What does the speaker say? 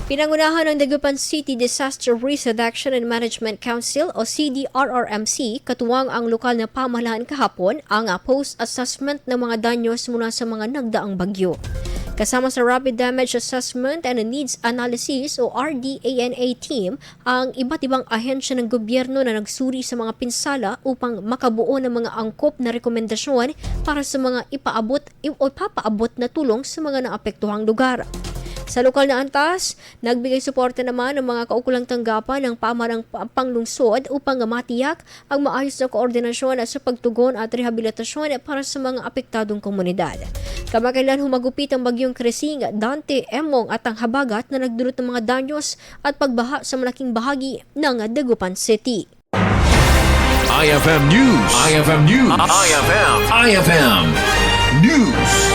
Pinangunahan ng Dagupan City Disaster Risk Reduction and Management Council o CDRRMC katuwang ang lokal na pamahalaan kahapon ang post-assessment ng mga danyos mula sa mga nagdaang bagyo. Kasama sa Rapid Damage Assessment and Needs Analysis o RDANA team ang iba't ibang ahensya ng gobyerno na nagsuri sa mga pinsala upang makabuo ng mga angkop na rekomendasyon para sa mga ipaabot o ipapaabot na tulong sa mga naapektuhang lugar. Sa lokal na antas, nagbigay suporta naman ng mga kaukulang tanggapan ng pamarang panglungsod upang matiyak ang maayos na koordinasyon sa pagtugon at rehabilitasyon para sa mga apektadong komunidad. Kamakailan humagupit ang bagyong Kresing, Dante, Emong at ang Habagat na nagdulot ng mga danyos at pagbaha sa malaking bahagi ng Dagupan City. IFM News. IFM News. IFM News.